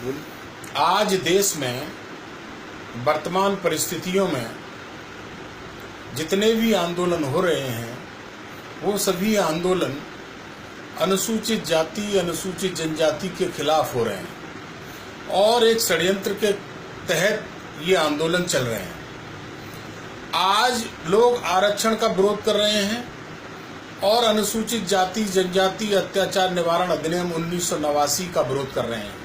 आज देश में वर्तमान परिस्थितियों में जितने भी आंदोलन हो रहे हैं वो सभी आंदोलन अनुसूचित जाति अनुसूचित जनजाति के खिलाफ हो रहे हैं और एक षड्यंत्र के तहत ये आंदोलन चल रहे हैं। आज लोग आरक्षण का विरोध कर रहे हैं और अनुसूचित जाति जनजाति अत्याचार निवारण अधिनियम 1989 का विरोध कर रहे हैं।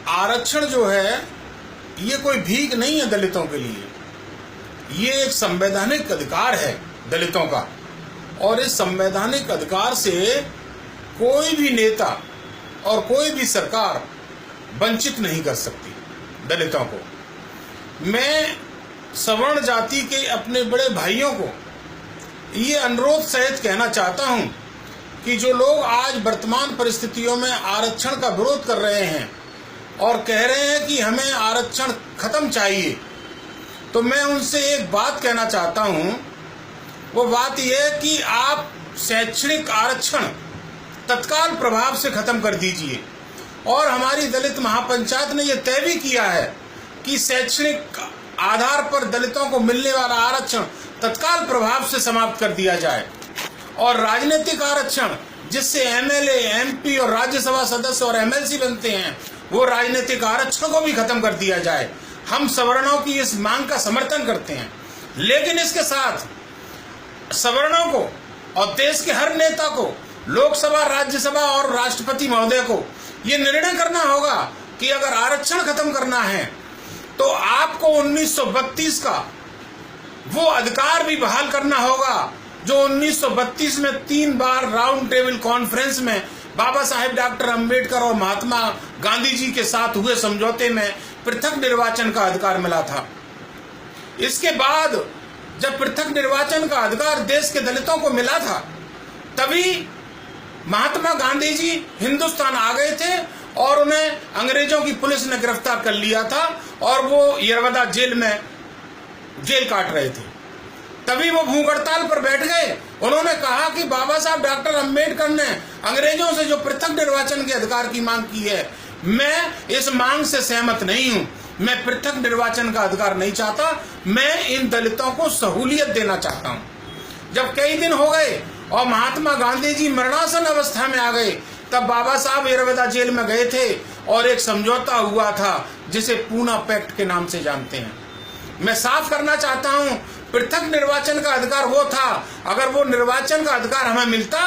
आरक्षण जो है ये कोई भीख नहीं है दलितों के लिए, ये एक संवैधानिक अधिकार है दलितों का और इस संवैधानिक अधिकार से कोई भी नेता और कोई भी सरकार वंचित नहीं कर सकती दलितों को। मैं सवर्ण जाति के अपने बड़े भाइयों को ये अनुरोध सहित कहना चाहता हूं कि जो लोग आज वर्तमान परिस्थितियों में आरक्षण का विरोध कर रहे हैं और कह रहे हैं कि हमें आरक्षण खत्म चाहिए, तो मैं उनसे एक बात कहना चाहता हूं। वो बात यह है कि आप शैक्षणिक आरक्षण तत्काल प्रभाव से खत्म कर दीजिए और हमारी दलित महापंचायत ने यह तय भी किया है कि शैक्षणिक आधार पर दलितों को मिलने वाला आरक्षण तत्काल प्रभाव से समाप्त कर दिया जाए और राजनीतिक आरक्षण जिससे एमएलए, एमपी और राज्यसभा सदस्य और एमएलसी बनते हैं वो राजनीतिक आरक्षण को भी खत्म कर दिया जाए। हम सवर्णों की इस मांग का समर्थन करते हैं, लेकिन इसके साथ सवर्णों को और देश के हर नेता को, लोकसभा, राज्यसभा और राष्ट्रपति महोदय को ये निर्णय करना होगा कि अगर आरक्षण खत्म करना है तो आपको 1932 का वो अधिकार भी बहाल करना होगा जो 1932 में 3 बार राउंड टेबल कॉन्फ्रेंस में बाबा साहेब डॉक्टर अंबेडकर और महात्मा गांधी जी के साथ हुए समझौते में पृथक निर्वाचन का अधिकार मिला था। इसके बाद जब पृथक निर्वाचन का अधिकार देश के दलितों को मिला था तभी महात्मा गांधी जी हिंदुस्तान आ गए थे और उन्हें अंग्रेजों की पुलिस ने गिरफ्तार कर लिया था और वो यरवदा जेल में जेल काट रहे थे। तभी वो भूख हड़ताल पर बैठ गए। उन्होंने कहा कि बाबा साहब डॉक्टर अंबेडकर ने अंग्रेजों से जो पृथक निर्वाचन के अधिकार की मांग की है, मैं इस मांग से सहमत नहीं हूं। मैं पृथक निर्वाचन का अधिकार नहीं चाहता, मैं इन दलितों को सहूलियत देना चाहता हूं। जब कई दिन हो गए और महात्मा गांधी जी मरणासन अवस्था में आ गए तब बाबा साहब यरवदा जेल में गए थे और एक समझौता हुआ था जिसे पूना पैक्ट के नाम से जानते हैं। मैं साफ करना चाहता हूं, पृथक निर्वाचन का अधिकार वो था। अगर वो निर्वाचन का अधिकार हमें मिलता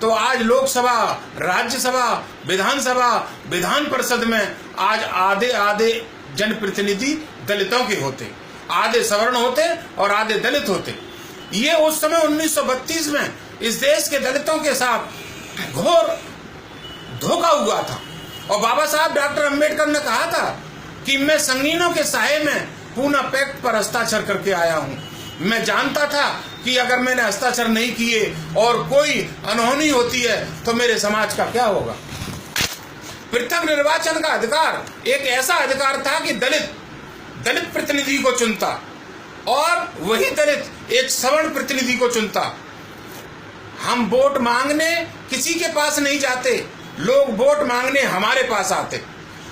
तो आज लोकसभा, राज्यसभा, विधानसभा, विधान परिषद में आज आधे आधे जनप्रतिनिधि दलितों के होते, आधे सवर्ण होते और आधे दलित होते। ये उस समय 1932 में इस देश के दलितों के साथ घोर धोखा हुआ था और बाबा साहब डॉक्टर अंबेडकर ने कहा था कि मैं संगीनों के साये में पूना पैक्ट पर हस्ताक्षर करके आया हूं। मैं जानता था कि अगर मैंने हस्ताक्षर नहीं किए और कोई अनहोनी होती है तो मेरे समाज का क्या होगा। पृथक निर्वाचन का अधिकार एक ऐसा अधिकार था कि दलित प्रतिनिधि को चुनता और वही दलित एक सवर्ण प्रतिनिधि को चुनता। हम वोट मांगने किसी के पास नहीं जाते, लोग वोट मांगने हमारे पास आते।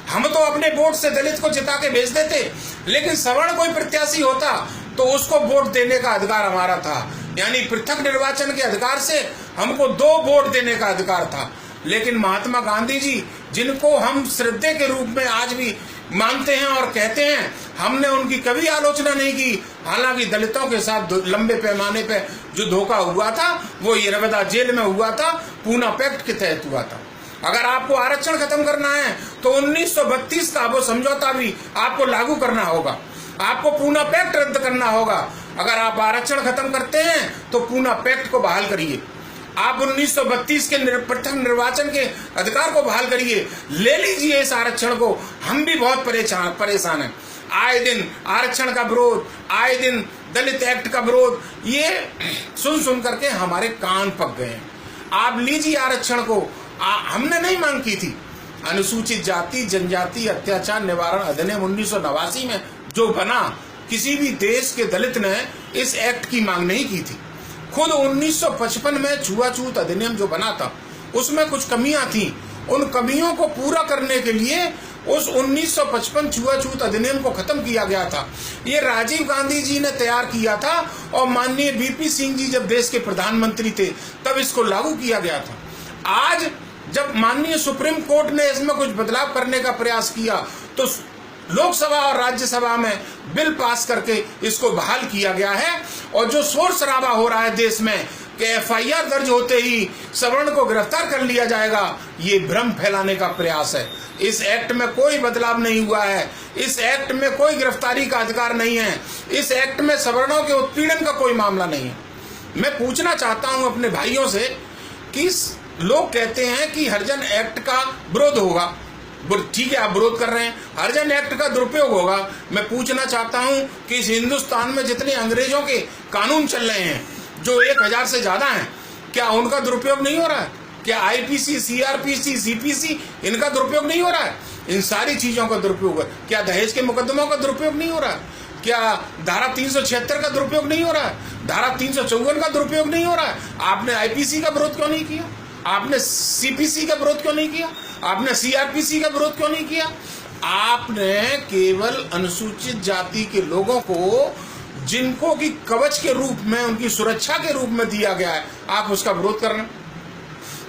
हम तो अपने वोट से दलित को जिता के भेज देते, लेकिन सवर्ण कोई प्रत्याशी होता तो उसको वोट देने का अधिकार हमारा था। यानी पृथक निर्वाचन के अधिकार से हमको 2 वोट देने का अधिकार था। लेकिन महात्मा गांधी जी, जिनको हम श्रद्धे के रूप में आज भी मानते हैं और कहते हैं, हमने उनकी कभी आलोचना नहीं की। हालांकि दलितों के साथ लंबे पैमाने पे जो धोखा हुआ था वो यरवदा जेल में हुआ था, पूना पैक्ट के तहत हुआ था। अगर आपको आरक्षण खत्म करना है तो 1932 का वो समझौता भी आपको लागू करना होगा, आपको पूना पैक्ट रद्द करना होगा। अगर आप आरक्षण खत्म करते हैं तो पूना पैक्ट को बहाल करिए, आप 1932 के पृथक निर्वाचन के अधिकार को बहाल करिए, ले लीजिए इस आरक्षण को। हम भी बहुत परेशान हैं। आए दिन आरक्षण का विरोध, आए दिन दलित एक्ट का विरोध, ये सुन करके हमारे कान पक गए हैं। आप लीजिए आरक्षण को, हमने नहीं मांग की थी। अनुसूचित जाति जनजाति अत्याचार निवारण अधिनियम 1989 में जो बना, किसी भी देश के दलित ने इस एक्ट की मांग नहीं की थी। खुद 1955 में छुआछूत अधिनियम जो बना था उसमें कुछ कमियां थी उन कमियों को पूरा करने के लिए उस 1955 छुआछूत अधिनियम को खत्म किया गया था। ये राजीव गांधी जी ने तैयार किया था और माननीय बीपी सिंह जी जब देश के प्रधानमंत्री थे तब इसको लागू किया गया था। आज जब माननीय सुप्रीम कोर्ट ने इसमें कुछ बदलाव करने का प्रयास किया तो लोकसभा और राज्यसभा में बिल पास करके इसको बहाल किया गया है। और जो शोर शराबा हो रहा है देश में कि एफआईआर दर्ज होते ही सवर्ण को गिरफ्तार कर लिया जाएगा, ये भ्रम फैलाने का प्रयास है। इस एक्ट में कोई बदलाव नहीं हुआ है, इस एक्ट में कोई गिरफ्तारी का अधिकार नहीं है, इस एक्ट में सवर्णों के उत्पीड़न का कोई मामला नहीं है। मैं पूछना चाहता हूं अपने भाइयों से कि लोग कहते हैं कि हरिजन एक्ट का विरोध होगा, ठीक है आप विरोध कर रहे हैं, हरिजन एक्ट का दुरुपयोग होगा। मैं पूछना चाहता हूं कि इस हिंदुस्तान में जितने अंग्रेजों के कानून चल रहे हैं जो 1000 से ज्यादा हैं, क्या उनका दुरुपयोग नहीं हो रहा है? क्या आईपीसी, सीआरपीसी, सीपीसी इनका दुरुपयोग नहीं हो रहा है? इन सारी चीजों का दुरुपयोग है। क्या दहेज के मुकदमों का दुरुपयोग नहीं हो रहा है? क्या धारा 376 का दुरुपयोग नहीं हो रहा है? धारा 354 का दुरुपयोग नहीं हो रहा है? आपने आईपीसी का विरोध क्यों नहीं किया? आपने सीपीसी का विरोध क्यों नहीं किया? आपने सीआरपीसी का विरोध क्यों नहीं किया? आपने केवल अनुसूचित जाति के लोगों को, जिनको की कवच के रूप में, उनकी सुरक्षा के रूप में दिया गया है, आप उसका विरोध कर रहे हैं।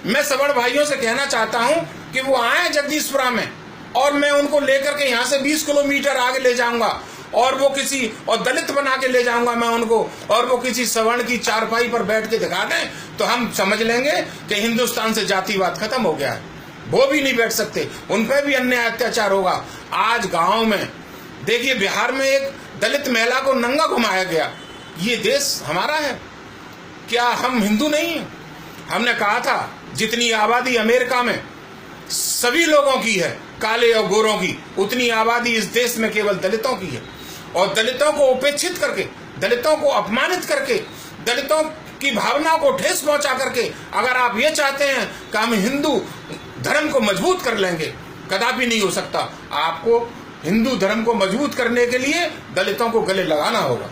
मैं सवर्ण भाइयों से कहना चाहता हूं कि वो आए जगदीशपुरा में और मैं उनको लेकर के यहां से 20 किलोमीटर आगे ले जाऊंगा और वो किसी और दलित बना के ले जाऊंगा मैं उनको, और वो किसी सवर्ण की चारपाई पर बैठ के दिखा दें तो हम समझ लेंगे कि हिंदुस्तान से जातिवाद खत्म हो गया है। वो भी नहीं बैठ सकते, उन पर भी अन्याय अत्याचार होगा। आज गांव में देखिए, बिहार में एक दलित महिला को नंगा घुमाया गया। ये देश हमारा है क्या? हम हिंदू नहीं हैं? हमने कहा था जितनी आबादी अमेरिका में सभी लोगों की है, काले और गोरों की, उतनी आबादी इस देश में केवल दलितों की है। और दलितों को उपेक्षित करके, दलितों को अपमानित करके, दलितों की भावनाओं को ठेस पहुंचा करके अगर आप ये चाहते हैं कि हम हिंदू धर्म को मजबूत कर लेंगे, कदापि नहीं हो सकता। आपको हिंदू धर्म को मजबूत करने के लिए दलितों को गले लगाना होगा।